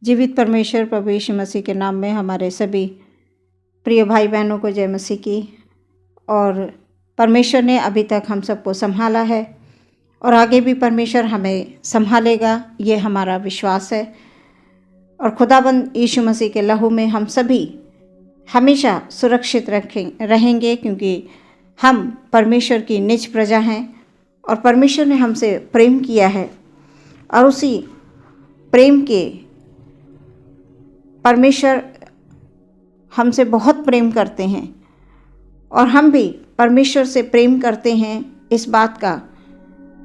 जीवित परमेश्वर प्रभु यीशु मसीह के नाम में हमारे सभी प्रिय भाई बहनों को जय मसीह की। और परमेश्वर ने अभी तक हम सबको संभाला है और आगे भी परमेश्वर हमें संभालेगा, ये हमारा विश्वास है। और खुदाबंद यीशु मसीह के लहू में हम सभी हमेशा सुरक्षित रहेंगे, क्योंकि हम परमेश्वर की निज प्रजा हैं और परमेश्वर ने हमसे प्रेम किया है और उसी प्रेम के परमेश्वर हमसे बहुत प्रेम करते हैं और हम भी परमेश्वर से प्रेम करते हैं। इस बात का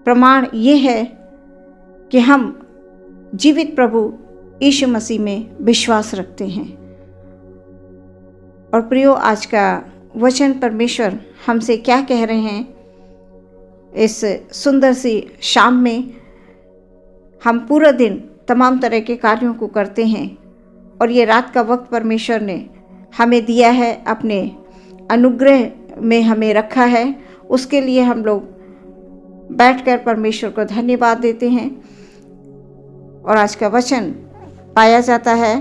प्रमाण ये है कि हम जीवित प्रभु यीशु मसीह में विश्वास रखते हैं। और प्रियो, आज का वचन परमेश्वर हमसे क्या कह रहे हैं इस सुंदर सी शाम में। हम पूरा दिन तमाम तरह के कार्यों को करते हैं और ये रात का वक्त परमेश्वर ने हमें दिया है, अपने अनुग्रह में हमें रखा है। उसके लिए हम लोग बैठकर परमेश्वर को धन्यवाद देते हैं। और आज का वचन पाया जाता है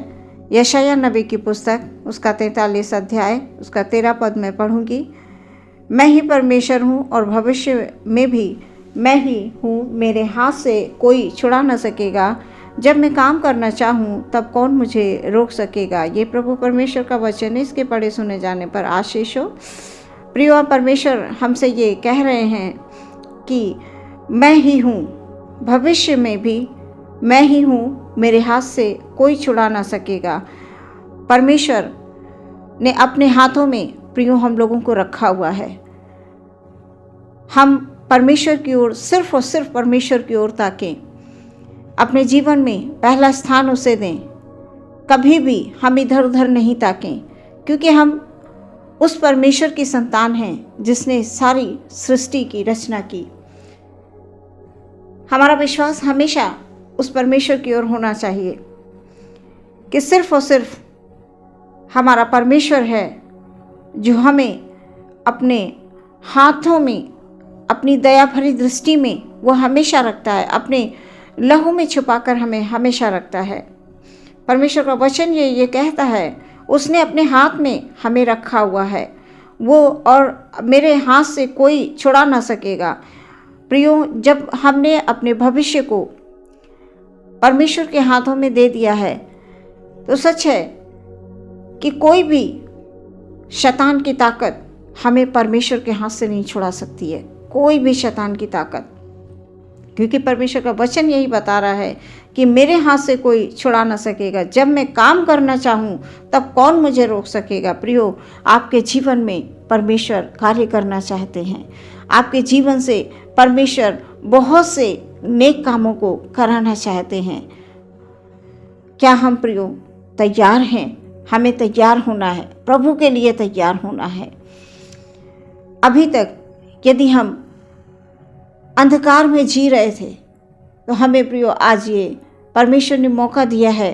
यशायाह नबी की पुस्तक, उसका 43 अध्याय, उसका 13 पद में पढ़ूंगी। मैं ही परमेश्वर हूँ और भविष्य में भी मैं ही हूँ, मेरे हाथ से कोई छुड़ा न सकेगा। जब मैं काम करना चाहूँ तब कौन मुझे रोक सकेगा। ये प्रभु परमेश्वर का वचन है, इसके पढ़े सुने जाने पर आशीष हो। प्रिय, परमेश्वर हमसे ये कह रहे हैं कि मैं ही हूँ, भविष्य में भी मैं ही हूँ, मेरे हाथ से कोई छुड़ा ना सकेगा। परमेश्वर ने अपने हाथों में प्रियो हम लोगों को रखा हुआ है। हम परमेश्वर की ओर, सिर्फ और सिर्फ परमेश्वर की ओर ताकें, अपने जीवन में पहला स्थान उसे दें। कभी भी हम इधर उधर नहीं ताकें, क्योंकि हम उस परमेश्वर की संतान हैं जिसने सारी सृष्टि की रचना की। हमारा विश्वास हमेशा उस परमेश्वर की ओर होना चाहिए कि सिर्फ और सिर्फ हमारा परमेश्वर है जो हमें अपने हाथों में, अपनी दया भरी दृष्टि में वो हमेशा रखता है, अपने लहू में छुपाकर हमें हमेशा रखता है। परमेश्वर का वचन ये कहता है, उसने अपने हाथ में हमें रखा हुआ है वो, और मेरे हाथ से कोई छुड़ा ना सकेगा। प्रियो, जब हमने अपने भविष्य को परमेश्वर के हाथों में दे दिया है तो सच है कि कोई भी शैतान की ताकत हमें परमेश्वर के हाथ से नहीं छुड़ा सकती है, कोई भी शैतान की ताकत। क्योंकि परमेश्वर का वचन यही बता रहा है कि मेरे हाथ से कोई छुड़ा ना सकेगा। जब मैं काम करना चाहूँ तब कौन मुझे रोक सकेगा। प्रियो, आपके जीवन में परमेश्वर कार्य करना चाहते हैं। आपके जीवन से परमेश्वर बहुत से नेक कामों को कराना चाहते हैं। क्या हम प्रियो तैयार हैं? हमें तैयार होना है, प्रभु के लिए तैयार होना है। अभी तक यदि हम अंधकार में जी रहे थे तो हमें प्रियो आज ये परमेश्वर ने मौका दिया है।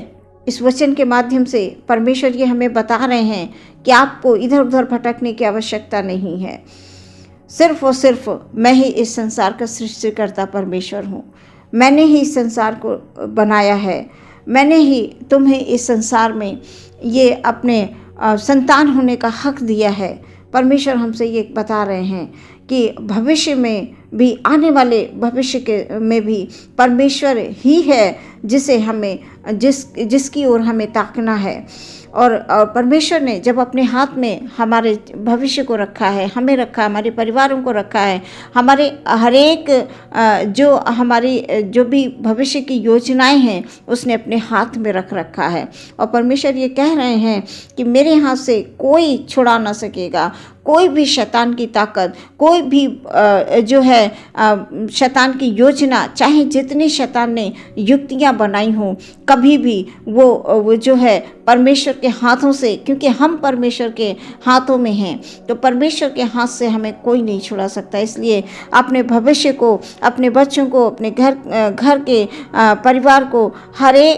इस वचन के माध्यम से परमेश्वर ये हमें बता रहे हैं कि आपको इधर उधर भटकने की आवश्यकता नहीं है। सिर्फ और सिर्फ मैं ही इस संसार का सृष्टिकर्ता परमेश्वर हूँ। मैंने ही इस संसार को बनाया है, मैंने ही तुम्हें इस संसार में ये अपने संतान होने का हक दिया है। परमेश्वर हमसे ये बता रहे हैं कि भविष्य में भी, आने वाले भविष्य के में भी परमेश्वर ही है जिसे हमें जिसकी ओर हमें ताकना है। और परमेश्वर ने जब अपने हाथ में हमारे भविष्य को रखा है, हमें रखा, हमारे परिवारों को रखा है, हमारे हर एक जो भी भविष्य की योजनाएं हैं उसने अपने हाथ में रख रखा है। और परमेश्वर ये कह रहे हैं कि मेरे हाथ से कोई छुड़ा ना सकेगा। कोई भी शैतान की ताकत, कोई भी जो है शैतान की योजना, चाहे जितनी शैतान ने युक्तियां बनाई हों, कभी भी वो जो है परमेश्वर के हाथों से, क्योंकि हम परमेश्वर के हाथों में हैं, तो परमेश्वर के हाथ से हमें कोई नहीं छुड़ा सकता। इसलिए अपने भविष्य को, अपने बच्चों को, अपने घर के परिवार को,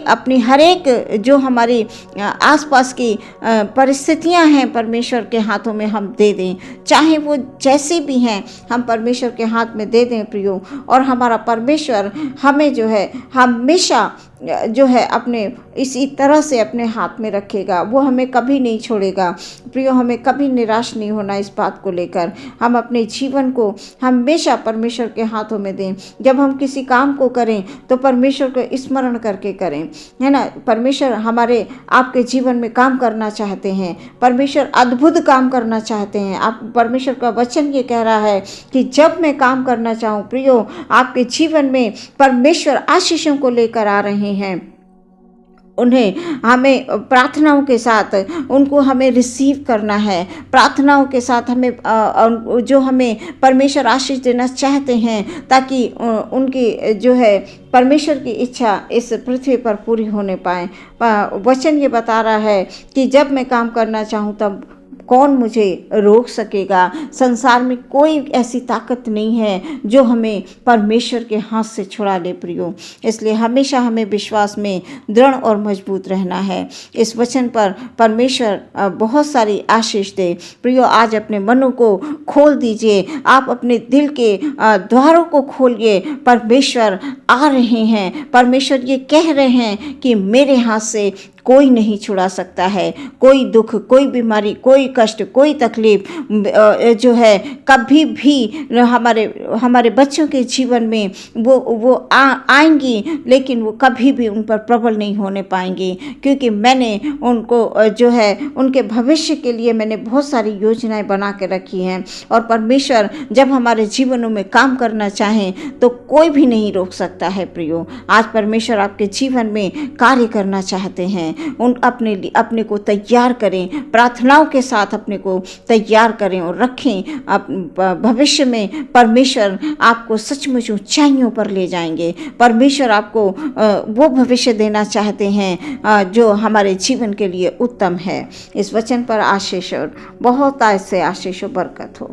अपनी हर एक जो हमारी आसपास की परिस्थितियां हैं परमेश्वर के हाथों में हम दे दें, चाहे वो जैसी भी हैं, हम परमेश्वर के हाथ में दे दें प्रियो। और हमारा परमेश्वर हमें जो है हमेशा जो है अपने इसी तरह से अपने हाथ में रखेगा। वो हमें कभी नहीं छोड़ेगा। प्रियो, हमें कभी निराश नहीं होना इस बात को लेकर। हम अपने जीवन को हमेशा परमेश्वर के हाथों में दें। जब हम किसी काम को करें तो परमेश्वर को स्मरण करके करें, है ना। परमेश्वर हमारे आपके जीवन में काम करना चाहते हैं। परमेश्वर अद्भुत काम करना चाहते हैं। आप परमेश्वर का वचन ये कह रहा है कि जब मैं काम करना चाहूँ, प्रियो, आपके जीवन में परमेश्वर आशीषों को लेकर आ रहे हैं। उन्हें हमें प्रार्थनाओं के साथ उनको हमें रिसीव करना है। प्रार्थनाओं के साथ हमें जो हमें परमेश्वर आशीष देना चाहते हैं, ताकि उनकी जो है परमेश्वर की इच्छा इस पृथ्वी पर पूरी होने पाए। वचन ये बता रहा है कि जब मैं काम करना चाहूँ तब कौन मुझे रोक सकेगा। संसार में कोई ऐसी ताकत नहीं है जो हमें परमेश्वर के हाथ से छुड़ा ले प्रियो। इसलिए हमेशा हमें विश्वास में दृढ़ और मजबूत रहना है। इस वचन पर परमेश्वर बहुत सारी आशीष दे प्रियो। आज अपने मनों को खोल दीजिए, आप अपने दिल के द्वारों को खोलिए। परमेश्वर आ रहे हैं। परमेश्वर ये कह रहे हैं कि मेरे हाथ से कोई नहीं छुड़ा सकता है। कोई दुख, कोई बीमारी, कोई कष्ट, कोई तकलीफ जो है कभी भी हमारे बच्चों के जीवन में वो आएंगी, लेकिन वो कभी भी उन पर प्रबल नहीं होने पाएंगी, क्योंकि मैंने उनको जो है उनके भविष्य के लिए मैंने बहुत सारी योजनाएं बना के रखी हैं। और परमेश्वर जब हमारे जीवनों में काम करना चाहें तो कोई भी नहीं रोक सकता है प्रियो। आज परमेश्वर आपके जीवन में कार्य करना चाहते हैं। अपने को तैयार करें, प्रार्थनाओं के साथ अपने को तैयार करें और रखें। भविष्य में परमेश्वर आपको सचमुच ऊंचाइयों पर ले जाएंगे। परमेश्वर आपको वो भविष्य देना चाहते हैं जो हमारे जीवन के लिए उत्तम है। इस वचन पर आशीष और बहुत ऐसे आशीष और बरकत हो।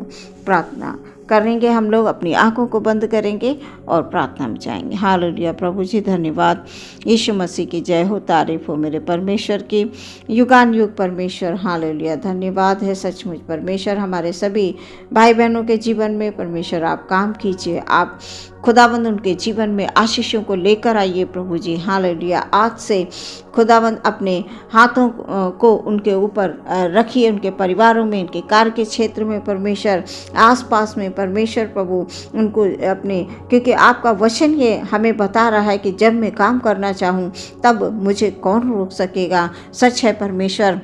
प्रार्थना करेंगे हम लोग, अपनी आंखों को बंद करेंगे और प्रार्थना में जाएंगे। हालेलुया। प्रभु जी धन्यवाद। यीशु मसीह की जय हो, तारीफ हो मेरे परमेश्वर की, युगान युग परमेश्वर। हालेलुया। धन्यवाद है सचमुच परमेश्वर हमारे सभी भाई बहनों के जीवन में। परमेश्वर आप काम कीजिए, आप खुदावंद उनके जीवन में आशीषों को लेकर आइए प्रभु जी। हालेलुया। आज से खुदावंद अपने हाथों को उनके ऊपर रखिए, उनके परिवारों में, उनके कार्य के क्षेत्र में परमेश्वर, आसपास में परमेश्वर प्रभु उनको अपने, क्योंकि आपका वचन ये हमें बता रहा है कि जब मैं काम करना चाहूँ तब मुझे कौन रोक सकेगा। सच है परमेश्वर,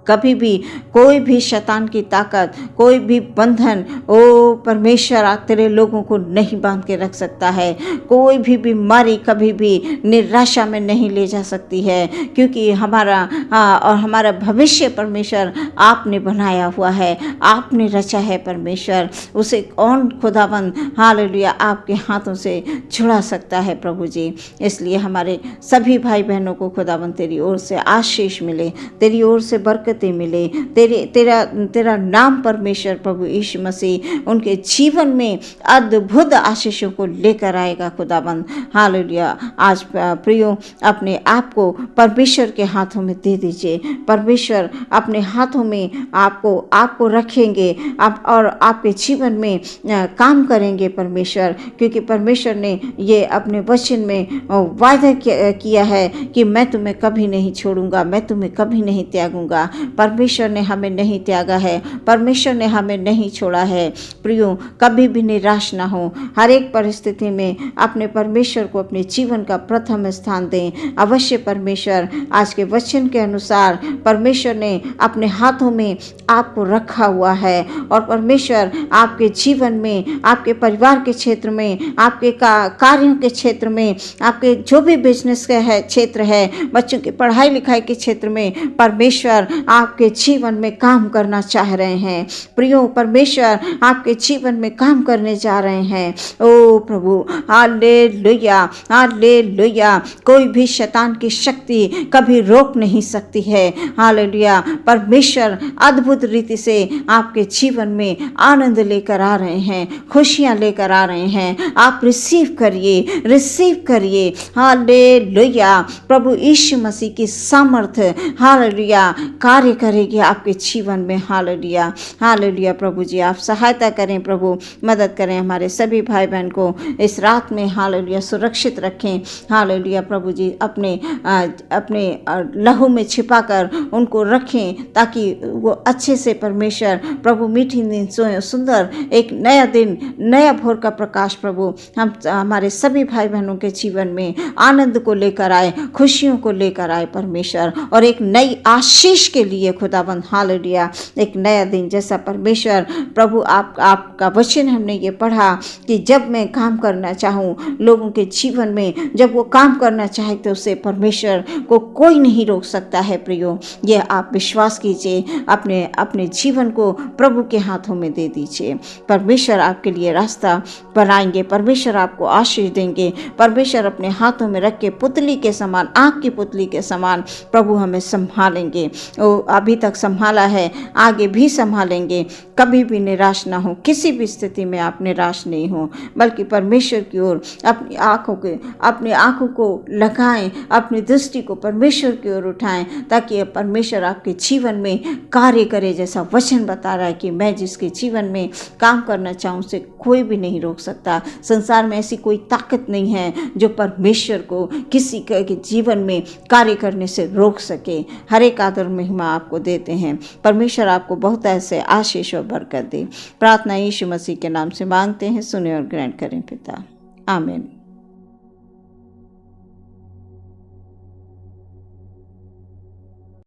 कभी भी कोई भी शैतान की ताकत, कोई भी बंधन ओ परमेश्वर तेरे लोगों को नहीं बांध के रख सकता है। कोई भी बीमारी कभी भी निराशा में नहीं ले जा सकती है, क्योंकि हमारा भविष्य परमेश्वर आपने बनाया हुआ है, आपने रचा है परमेश्वर। उसे कौन खुदावंद हालेलुया आपके हाथों से छुड़ा सकता है प्रभु जी। इसलिए हमारे सभी भाई बहनों को खुदावंद तेरी ओर से आशीष मिले, तेरी ओर से बरकत मिले। तेरा नाम परमेश्वर प्रभु यीशु मसीह उनके जीवन में अद्भुत आशीषों को लेकर आएगा खुदाबंद। हालेलुया। आज प्रियो अपने आप को परमेश्वर के हाथों में दे दीजिए। परमेश्वर अपने हाथों में आपको रखेंगे और आपके जीवन में काम करेंगे परमेश्वर, क्योंकि परमेश्वर ने ये अपने वचन में वायदा किया है कि मैं तुम्हें कभी नहीं छोड़ूंगा, मैं तुम्हें कभी नहीं त्यागूंगा। परमेश्वर ने हमें नहीं त्यागा है, परमेश्वर ने हमें नहीं छोड़ा है। प्रियो कभी भी निराश ना हो, हर एक परिस्थिति में अपने परमेश्वर को अपने जीवन का प्रथम स्थान दें। अवश्य परमेश्वर आज के वचन के अनुसार परमेश्वर ने अपने हाथों में आपको रखा हुआ है, और परमेश्वर आपके जीवन में, आपके परिवार के क्षेत्र में, आपके कार्यों के क्षेत्र में, आपके जो भी बिजनेस का है क्षेत्र है, बच्चों की पढ़ाई लिखाई के क्षेत्र में परमेश्वर आपके जीवन में काम करना चाह रहे हैं। प्रियो परमेश्वर आपके जीवन में काम करने जा रहे हैं। ओ प्रभु हालेलुया, हालेलुया। कोई भी शैतान की शक्ति कभी रोक नहीं सकती है। हालेलुया। परमेश्वर अद्भुत रीति से आपके जीवन में आनंद लेकर आ रहे हैं, खुशियां लेकर आ रहे हैं। आप रिसीव करिए, रिसीव करिए। हालेलुया। प्रभु यीशु मसीह की सामर्थ हालेलुया कार्य कार्य करेगी आपके जीवन में। Hallelujah, hallelujah. प्रभु जी आप सहायता करें प्रभु, मदद करें हमारे सभी भाई बहन को इस रात में। हालेलुया, सुरक्षित रखें। हालेलुया प्रभु जी अपने लहू में छिपाकर उनको रखें, ताकि वो अच्छे से परमेश्वर प्रभु मीठी नींद सोए। सुंदर एक नया दिन, नया भोर का प्रकाश प्रभु हम हमारे सभी भाई बहनों के जीवन में आनंद को लेकर आए, खुशियों को लेकर आए परमेश्वर, और एक नई आशीष के लिए खुदाबंद। हालेलुया, एक नया दिन जैसा परमेश्वर प्रभु आपका वचन हमने ये पढ़ा कि जब मैं काम करना चाहूँ लोगों के जीवन में, जब वो काम करना चाहे तो उसे परमेश्वर को कोई नहीं रोक सकता है। प्रियो, ये आप विश्वास कीजिए, अपने जीवन को प्रभु के हाथों में दे दीजिए। परमेश्वर आपके लिए रास्ता बनाएंगे, परमेश्वर आपको आशीष देंगे। परमेश्वर अपने हाथों में रख के पुतली के समान, आँख की पुतली के समान प्रभु हमें संभालेंगे। वो अभी तक संभाला है, आगे भी संभालेंगे। कभी भी निराश ना हो, किसी भी स्थिति में आप निराश नहीं हो, बल्कि परमेश्वर की ओर अपनी आँखों को लगाएं, अपनी दृष्टि को परमेश्वर की ओर उठाएं, ताकि परमेश्वर आपके जीवन में कार्य करे। जैसा वचन बता रहा है कि मैं जिसके जीवन में काम करना चाहूँ उसे कोई भी नहीं रोक सकता। संसार में ऐसी कोई ताकत नहीं है जो परमेश्वर को किसी के जीवन में कार्य करने से रोक सके। हर एक आदर महिमा आपको देते हैं। परमेश्वर आपको बहुत ऐसे आशीष और बरकत दे। प्रार्थना यीशु मसीह के नाम से मांगते हैं, सुने और ग्रहण करें पिता, आमीन।